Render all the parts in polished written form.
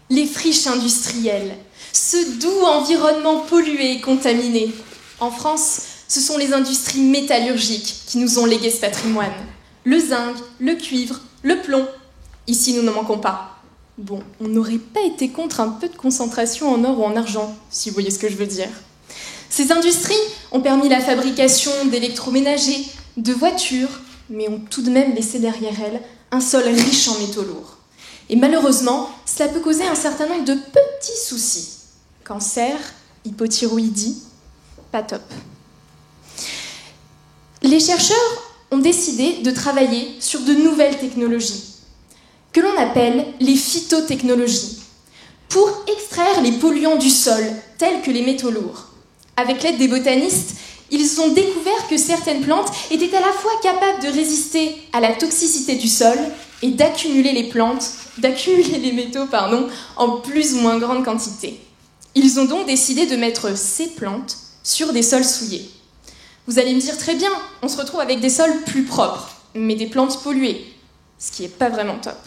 Les friches industrielles, ce doux environnement pollué et contaminé. En France, ce sont les industries métallurgiques qui nous ont légué ce patrimoine. Le zinc, le cuivre, le plomb. Ici, nous n'en manquons pas. Bon, on n'aurait pas été contre un peu de concentration en or ou en argent, si vous voyez ce que je veux dire. Ces industries ont permis la fabrication d'électroménagers, de voitures, mais ont tout de même laissé derrière elles un sol riche en métaux lourds. Et malheureusement, cela peut causer un certain nombre de petits soucis. Cancer, hypothyroïdie, pas top. Les chercheurs ont décidé de travailler sur de nouvelles technologies, que l'on appelle les phytotechnologies, pour extraire les polluants du sol, tels que les métaux lourds. Avec l'aide des botanistes, ils ont découvert que certaines plantes étaient à la fois capables de résister à la toxicité du sol et d'accumuler les métaux en plus ou moins grande quantité. Ils ont donc décidé de mettre ces plantes sur des sols souillés. Vous allez me dire très bien, on se retrouve avec des sols plus propres, mais des plantes polluées, ce qui n'est pas vraiment top.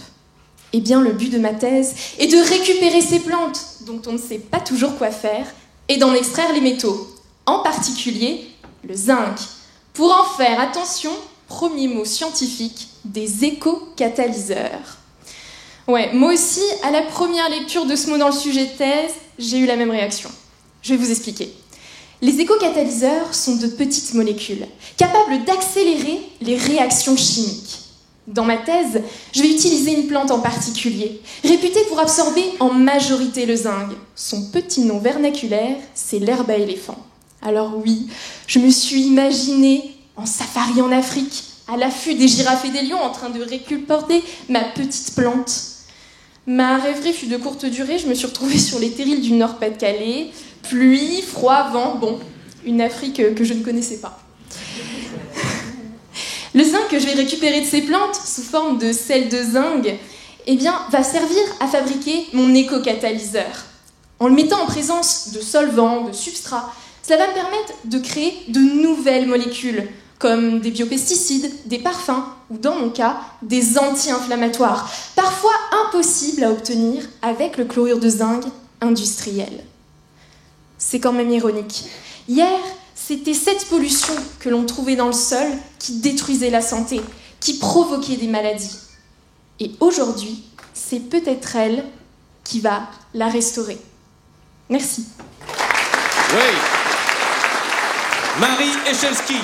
Eh bien, le but de ma thèse est de récupérer ces plantes, dont on ne sait pas toujours quoi faire, et d'en extraire les métaux, en particulier le zinc, pour en faire, attention, premier mot scientifique, des éco-catalyseurs. Ouais, moi aussi, à la première lecture de ce mot dans le sujet de thèse, j'ai eu la même réaction. Je vais vous expliquer. Les éco-catalyseurs sont de petites molécules, capables d'accélérer les réactions chimiques. Dans ma thèse, je vais utiliser une plante en particulier, réputée pour absorber en majorité le zinc. Son petit nom vernaculaire, c'est l'herbe à éléphant. Alors oui, je me suis imaginée en safari en Afrique, à l'affût des girafes et des lions, en train de récolter ma petite plante. Ma rêverie fut de courte durée, je me suis retrouvée sur les terrils du Nord-Pas-de-Calais, pluie, froid, vent, bon, une Afrique que je ne connaissais pas. Le zinc que je vais récupérer de ces plantes, sous forme de sel de zinc, eh bien, va servir à fabriquer mon éco-catalyseur. En le mettant en présence de solvants, de substrats, cela va me permettre de créer de nouvelles molécules, comme des biopesticides, des parfums, ou dans mon cas, des anti-inflammatoires, parfois impossibles à obtenir avec le chlorure de zinc industriel. C'est quand même ironique. Hier, c'était cette pollution que l'on trouvait dans le sol qui détruisait la santé, qui provoquait des maladies. Et aujourd'hui, c'est peut-être elle qui va la restaurer. Merci. Oui. Marie Echelski.